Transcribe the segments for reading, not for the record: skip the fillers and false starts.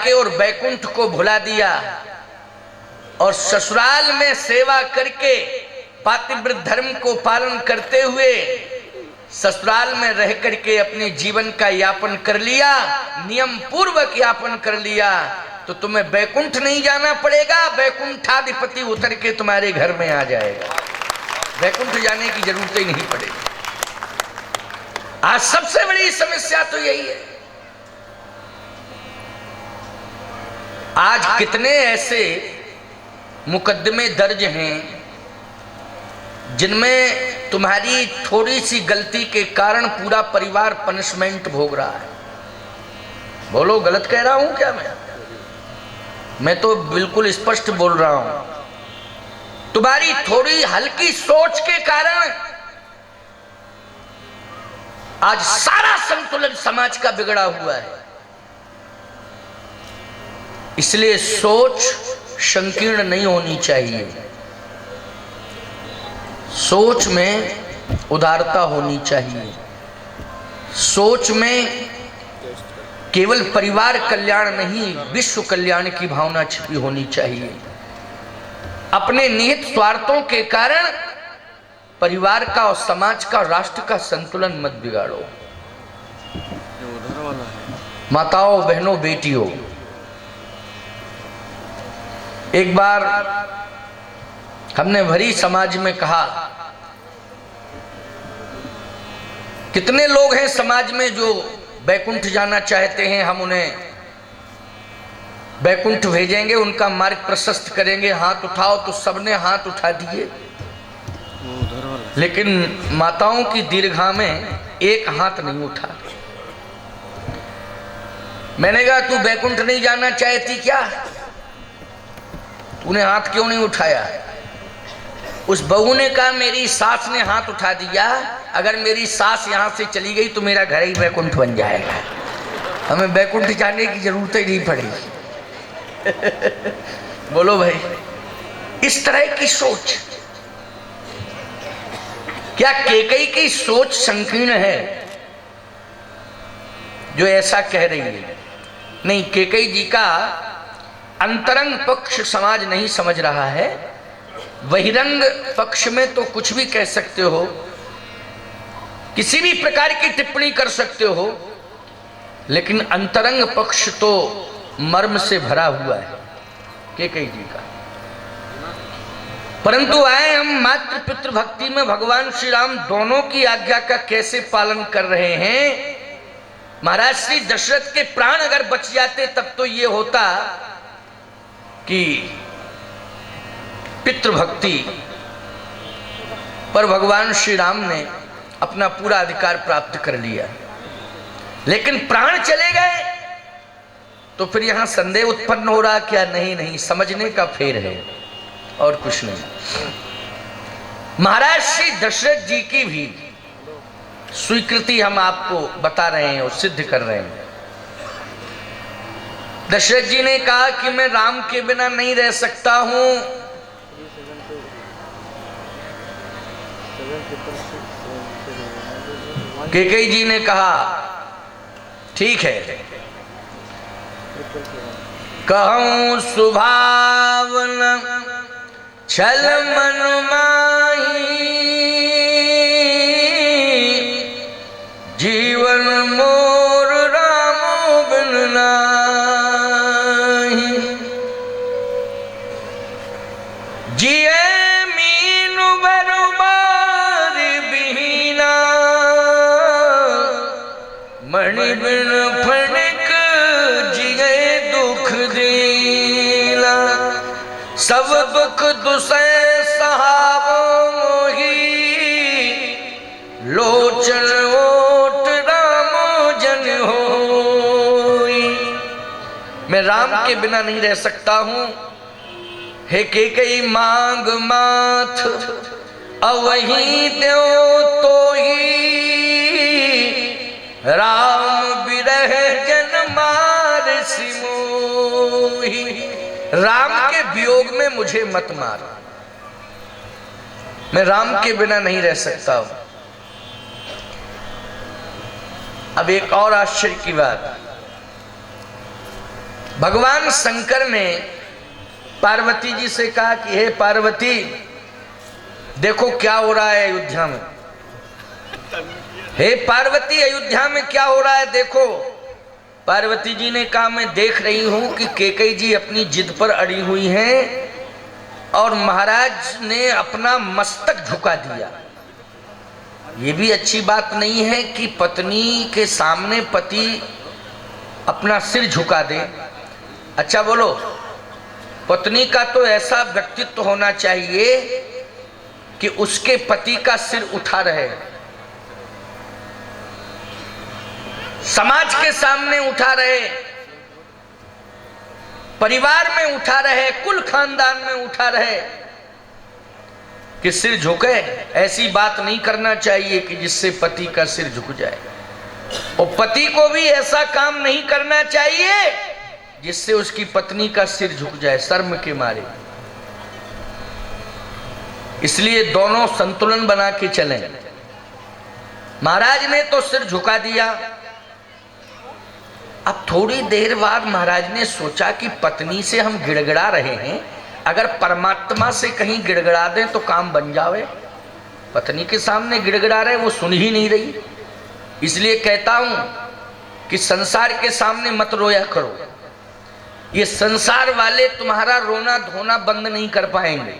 द्वारके और बैकुंठ को भुला दिया और ससुराल में सेवा करके पातिव्रत धर्म को पालन करते हुए ससुराल में रह करके अपने जीवन का यापन कर लिया, नियम पूर्वक यापन कर लिया, तो तुम्हें बैकुंठ नहीं जाना पड़ेगा, बैकुंठाधिपति उतर के तुम्हारे घर में आ जाएगा। बैकुंठ जाने की जरूरत ही नहीं पड़ेगी। आज सबसे बड़ी समस्या तो यही है। आज कितने ऐसे मुकदमे दर्ज हैं जिनमें तुम्हारी थोड़ी सी गलती के कारण पूरा परिवार पनिशमेंट भोग रहा है। बोलो, गलत कह रहा हूं क्या? मैं तो बिल्कुल स्पष्ट बोल रहा हूं। तुम्हारी थोड़ी हल्की सोच के कारण आज सारा संतुलन समाज का बिगड़ा हुआ है। इसलिए सोच संकीर्ण नहीं होनी चाहिए, सोच में उदारता होनी चाहिए, सोच में केवल परिवार कल्याण नहीं विश्व कल्याण की भावना छिपी होनी चाहिए। अपने निहित स्वार्थों के कारण परिवार का और समाज का, राष्ट्र का संतुलन मत बिगाड़ो। माताओं, बहनों, बेटियों, एक बार हमने भरी समाज में कहा, कितने लोग हैं समाज में जो बैकुंठ जाना चाहते हैं, हम उन्हें बैकुंठ भेजेंगे, उनका मार्ग प्रशस्त करेंगे, हाथ उठाओ, तो सबने हाथ उठा दिए। लेकिन माताओं की दीर्घा में एक हाथ नहीं उठा। मैंने कहा, तू बैकुंठ नहीं जाना चाहती क्या? तूने हाथ क्यों नहीं उठाया? उस बहू ने कहा, मेरी सास ने हाथ उठा दिया, अगर मेरी सास यहां से चली गई तो मेरा घर ही बैकुंठ बन जाएगा, हमें बैकुंठ जाने की जरूरत ही नहीं पड़ेगी। बोलो भाई, इस तरह की सोच, क्या कैकेयी की सोच संकीर्ण है जो ऐसा कह रही है? नहीं, कैकेयी जी का अंतरंग पक्ष समाज नहीं समझ रहा है। बहिरंग पक्ष में तो कुछ भी कह सकते हो, किसी भी प्रकार की टिप्पणी कर सकते हो, लेकिन अंतरंग पक्ष तो मर्म से भरा हुआ है कैकेयी जी का। परंतु आए हम मातृ पितृ भक्ति में भगवान श्री राम दोनों की आज्ञा का कैसे पालन कर रहे हैं। महाराज श्री दशरथ के प्राण अगर बच जाते तब तो ये होता कि पितृभक्ति पर भगवान श्री राम ने अपना पूरा अधिकार प्राप्त कर लिया, लेकिन प्राण चले गए तो फिर यहां संदेह उत्पन्न हो रहा, क्या? नहीं, समझने का फेर है और कुछ नहीं। महाराज श्री दशरथ जी की भी स्वीकृति हम आपको बता रहे हैं और सिद्ध कर रहे हैं। दशरथ जी ने कहा कि मैं राम के बिना नहीं रह सकता हूं। कैकेयी जी ने कहा, ठीक है, कहूं सुभावन छल मन माही, जीवन मोर रामो बिन नाही, जिए मीनु बरुबार बिहीना, मणि बिन फणिक जिए दुख दीना, सब दुख दुसै सहाबो मोही, लोचन ओट रामो जन होई। मैं राम के बिना नहीं रह सकता हूं। हे कैकेयी मांग माथ अवहीं देओ तो ही, राम बिरह जन मार सिमोही। राम के वियोग में मुझे मत मार, मैं राम के बिना नहीं रह सकता हूं। अब एक और आश्चर्य की बात, भगवान शंकर ने पार्वती जी से कहा कि हे पार्वती, देखो क्या हो रहा है अयोध्या में। हे पार्वती, अयोध्या में क्या हो रहा है देखो। पार्वती जी ने कहा मैं देख रही हूं कि कैकेयी जी अपनी जिद पर अड़ी हुई हैं और महाराज ने अपना मस्तक झुका दिया। ये भी अच्छी बात नहीं है कि पत्नी के सामने पति अपना सिर झुका दे। अच्छा बोलो, पत्नी का तो ऐसा व्यक्तित्व होना चाहिए कि उसके पति का सिर उठा रहे, समाज के सामने उठा रहे, परिवार में उठा रहे, कुल खानदान में उठा रहे कि सिर झुके। ऐसी बात नहीं करना चाहिए कि जिससे पति का सिर झुक जाए, और पति को भी ऐसा काम नहीं करना चाहिए जिससे उसकी पत्नी का सिर झुक जाए शर्म के मारे। इसलिए दोनों संतुलन बना के चलें। महाराज ने तो सिर झुका दिया। अब थोड़ी देर बाद महाराज ने सोचा कि पत्नी से हम गिड़गिड़ा रहे हैं, अगर परमात्मा से कहीं गिड़गिड़ा दें तो काम बन जावे। पत्नी के सामने गिड़गिड़ा रहे, वो सुन ही नहीं रही। इसलिए कहता हूं कि संसार के सामने मत रोया करो। ये संसार वाले तुम्हारा रोना धोना बंद नहीं कर पाएंगे,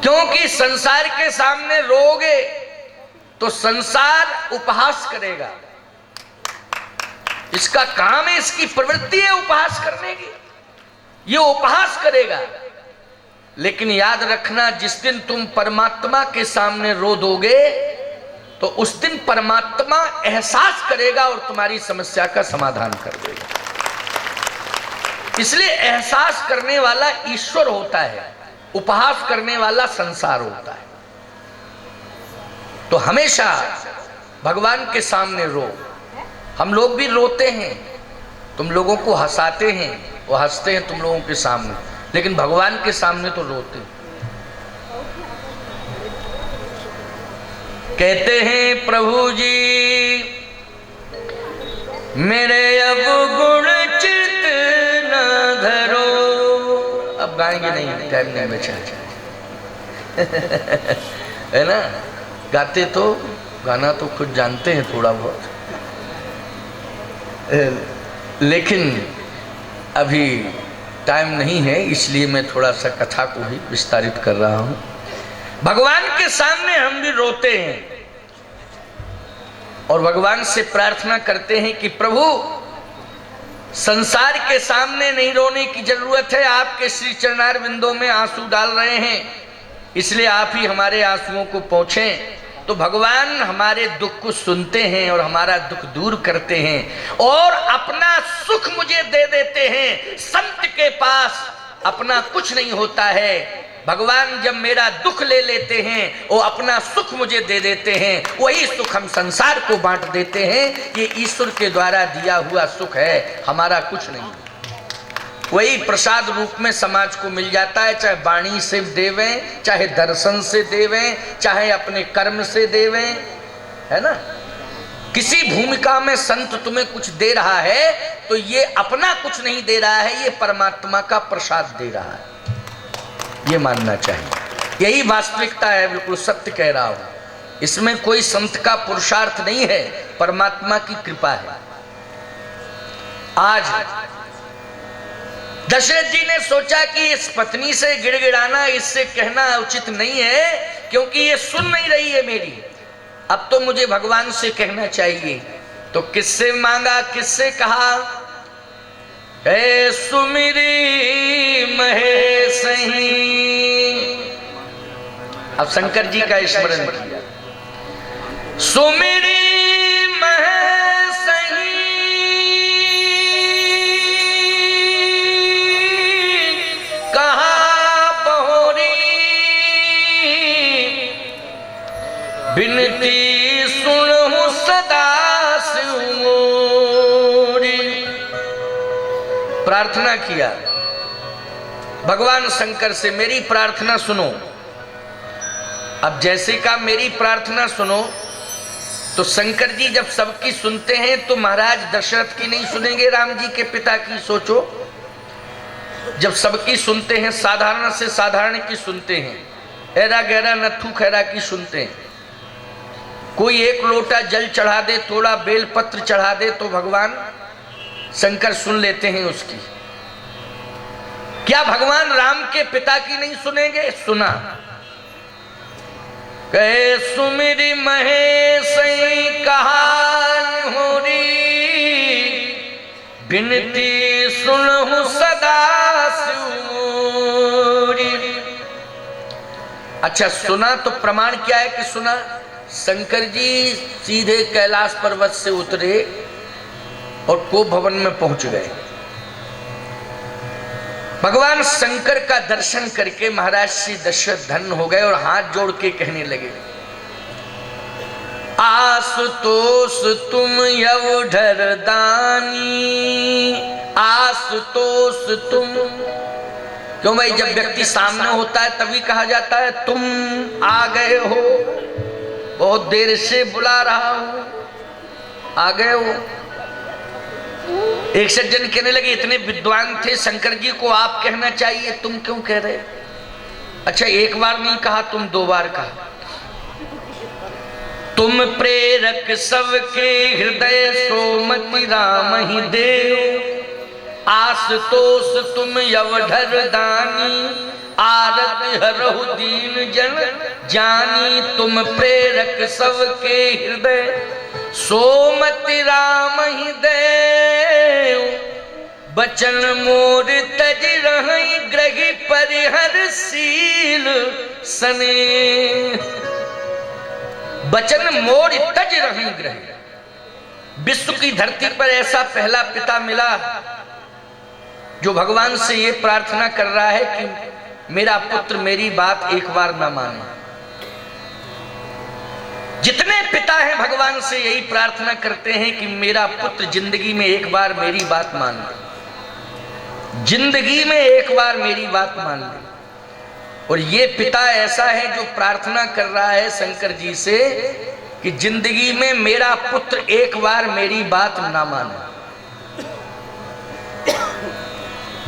क्योंकि संसार के सामने रोगे तो संसार उपहास करेगा। इसका काम है, इसकी प्रवृत्ति है उपहास करने की, ये उपहास करेगा। लेकिन याद रखना, जिस दिन तुम परमात्मा के सामने रो दोगे तो उस दिन परमात्मा एहसास करेगा और तुम्हारी समस्या का समाधान कर देगा। इसलिए एहसास करने वाला ईश्वर होता है, उपहास करने वाला संसार होता है। तो हमेशा भगवान के सामने रो। हम लोग भी रोते हैं, तुम लोगों को हंसाते हैं, वो हंसते हैं तुम लोगों के सामने, लेकिन भगवान के सामने तो रोते हैं। कहते हैं प्रभु जी मेरे अब गुण चित न धरो। अब गाएंगे नहीं, टाइम नहीं बचा है ना। गाते तो गाना तो खुद जानते हैं थोड़ा बहुत, लेकिन अभी टाइम नहीं है, इसलिए मैं थोड़ा सा कथा को ही विस्तारित कर रहा हूं। भगवान के सामने हम भी रोते हैं और भगवान से प्रार्थना करते हैं कि प्रभु संसार के सामने नहीं रोने की जरूरत है, आपके श्री चरणार बिंदों में आंसू डाल रहे हैं, इसलिए आप ही हमारे आंसुओं को पोंछें। तो भगवान हमारे दुख को सुनते हैं और हमारा दुख दूर करते हैं और अपना सुख मुझे दे देते हैं। संत के पास अपना कुछ नहीं होता है। भगवान जब मेरा दुख ले लेते हैं वो अपना सुख मुझे दे देते हैं, वही सुख हम संसार को बांट देते हैं। ये ईश्वर के द्वारा दिया हुआ सुख है, हमारा कुछ नहीं। वही प्रसाद रूप में समाज को मिल जाता है, चाहे वाणी से देवें, चाहे दर्शन से देवें, चाहे अपने कर्म से देवें, है ना। किसी भूमिका में संत तुम्हें कुछ दे रहा है तो ये अपना कुछ नहीं दे रहा है, ये परमात्मा का प्रसाद दे रहा है, ये मानना चाहिए। यही वास्तविकता है, बिल्कुल सत्य कह रहा हूं। इसमें कोई संत का पुरुषार्थ नहीं है, परमात्मा की कृपा है। आज दशरथ जी ने सोचा कि इस पत्नी से गिड़गिड़ाना, इससे कहना उचित नहीं है, क्योंकि ये सुन नहीं रही है मेरी। अब तो मुझे भगवान से कहना चाहिए। तो किससे मांगा, किससे कहा? ऐ सुमिरी महेशही। अब शंकर जी का स्मरण किया। सुमिरी बिनती सुनहु सदा मोरी। प्रार्थना किया भगवान शंकर से, मेरी प्रार्थना सुनो। अब जैसे का मेरी प्रार्थना सुनो, तो शंकर जी जब सबकी सुनते हैं तो महाराज दशरथ की नहीं सुनेंगे, राम जी के पिता की? सोचो, जब सबकी सुनते हैं, साधारण से साधारण की सुनते हैं, ऐरा गहरा नथु खैरा की सुनते हैं, कोई एक लोटा जल चढ़ा दे, थोड़ा बेल पत्र चढ़ा दे तो भगवान शंकर सुन लेते हैं उसकी। क्या भगवान राम के पिता की नहीं सुनेंगे? सुना, कहे सुमिरी महेश कहान होरी, बिनती सुनहु सदा सिउरी। अच्छा, सुना तो प्रमाण क्या है कि सुना? शंकर जी सीधे कैलाश पर्वत से उतरे और को भवन में पहुंच गए। भगवान शंकर का दर्शन करके महाराज श्री दशरथ धन्य हो गए और हाथ जोड़ के कहने लगे, आशुतोष तुम यवधर दानी, आशुतोष तुम। क्यों भाई, जब व्यक्ति सामने होता है तभी कहा जाता है तुम आ गए हो, बहुत देर से बुला रहा हूं, आ गए हो। एक सज्जन कहने लगे, इतने विद्वान थे शंकर जी को आप कहना चाहिए, तुम क्यों कह रहे? अच्छा, एक बार नहीं कहा, तुम 2 बार कहा। तुम प्रेरक सबके हृदय सोमति राम ही देव, आशुतोष तुम यवधर दानी, आरत हरहु दीन जन जानी। तुम प्रेरक सबके हृदय सोमति राम ही देव, बचन मोर तज रहि ग्रही परिहर सील सने। बचन मोर तज रहि ग्रही। विश्व की धरती पर ऐसा पहला पिता मिला जो भगवान से ये प्रार्थना कर रहा है कि मेरा पुत्र मेरी बात एक बार ना माने। जितने पिता हैं भगवान से यही प्रार्थना करते हैं कि मेरा पुत्र जिंदगी में एक बार मेरी बात मान ले, जिंदगी में एक बार मेरी बात मान ले। और ये पिता ऐसा है जो प्रार्थना कर रहा है शंकर जी से कि जिंदगी में मेरा पुत्र एक बार मेरी बात ना माने।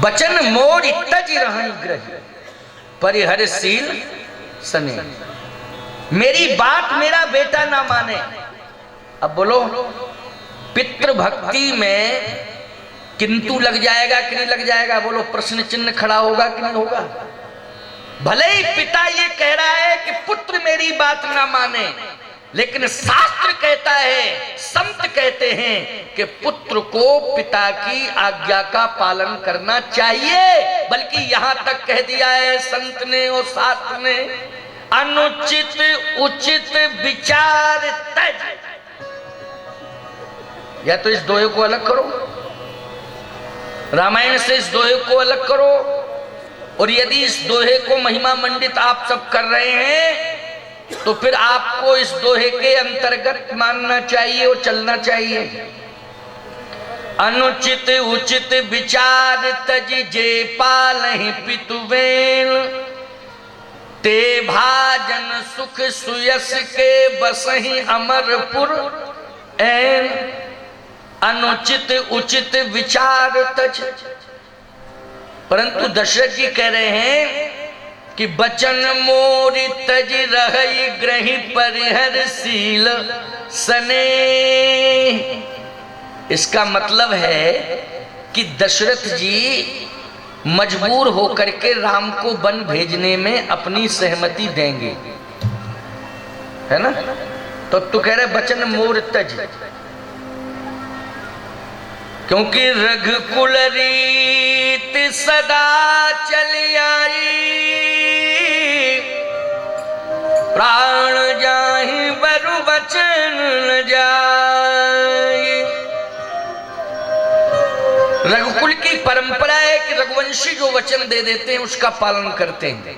बचन मोर तज रहि ग्रही परिहरशील सने। मेरी बात मेरा बेटा ना माने। अब बोलो, पितृ भक्ति में किंतु लग जाएगा कि नहीं लग जाएगा? बोलो, प्रश्न चिन्ह खड़ा होगा कि नहीं होगा? भले ही पिता ये कह रहा है कि पुत्र मेरी बात ना माने, लेकिन शास्त्र कहता है, संत कहते हैं कि पुत्र को पिता की आज्ञा का पालन करना चाहिए। बल्कि यहां तक कह दिया है संत ने और शास्त्र ने, अनुचित उचित विचार तज। या तो इस दोहे को अलग करो, रामायण से इस दोहे को अलग करो, और यदि इस दोहे को महिमा मंडित आप सब कर रहे हैं तो फिर आपको इस दोहे के अंतर्गत मानना चाहिए और चलना चाहिए। अनुचित उचित विचार तज जे पालहि पितुवेन, ते भाजन सुख सुयस के बसहि अमरपुर ऐन। अनुचित उचित विचार तज। परंतु दशरथ जी कह रहे हैं कि बचन मोरि तज रहि ग्रहि परिहरशील सने। इसका मतलब है कि दशरथ जी मजबूर होकर के राम को वन भेजने में अपनी सहमति देंगे, है ना? तो कह रहे बचन मोर तज, क्योंकि रघुकुल रीत सदा चली आई, प्राण जाहि बरु वचन न जाई। रघुकुल की परंपरा है कि रघुवंशी जो वचन दे देते हैं उसका पालन करते हैं।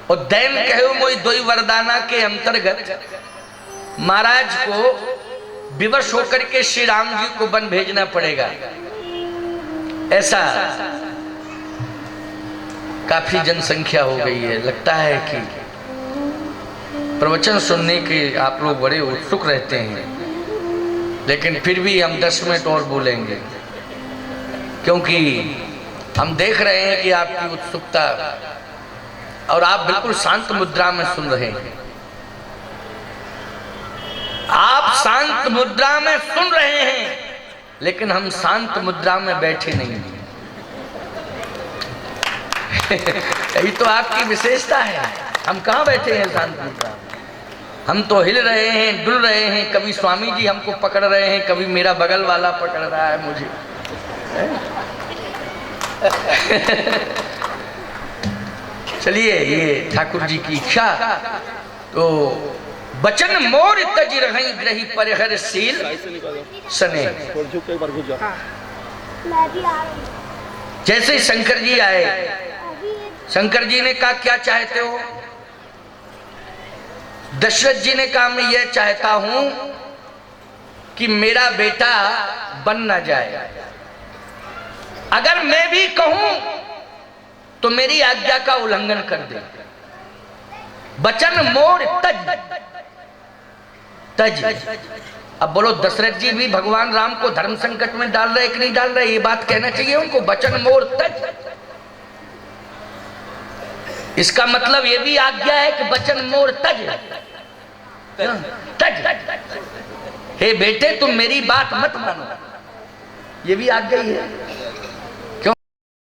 और दैन कहो मोई दोई वरदाना के अंतर्गत महाराज को विवश होकर के श्री राम जी को वन भेजना पड़ेगा। ऐसा काफी जनसंख्या हो गई है, लगता है कि प्रवचन सुनने के आप लोग बड़े उत्सुक रहते हैं, लेकिन फिर भी हम 10 मिनट और बोलेंगे, क्योंकि हम देख रहे हैं कि आपकी उत्सुकता, और आप बिल्कुल शांत मुद्रा में सुन रहे हैं। आप शांत मुद्रा में सुन रहे हैं, लेकिन हम शांत मुद्रा में बैठे नहीं हैं। यही तो आपकी विशेषता है। हम कहाँ बैठे हैं शांत मुद्रा में? हम तो हिल रहे हैं, डुल रहे हैं। कभी स्वामी जी हमको पकड़ रहे हैं, कभी मेरा बगल वाला पकड़ रहा है मुझे। चलिए, ये ठाकुर जी की इच्छा। तो बचन मोर तज रही ग्रही परिहर सील सने। जैसे शंकर जी आए, शंकर जी ने कहा क्या चाहते हो? दशरथ जी ने कहा मैं यह चाहता हूं कि मेरा बेटा बन ना जाए। अगर मैं भी कहूं तो मेरी आज्ञा का उल्लंघन कर दे। बचन मोर तज तज। अब बोलो, दशरथ जी भी भगवान राम को धर्म संकट में डाल रहे कि नहीं डाल रहे? ये बात कहना चाहिए उनको, बचन मोर तज। इसका मतलब ये भी आज्ञा है कि बचन मोर तज तज। हे बेटे, तुम मेरी बात मत मानो, ये भी आज्ञा ही है।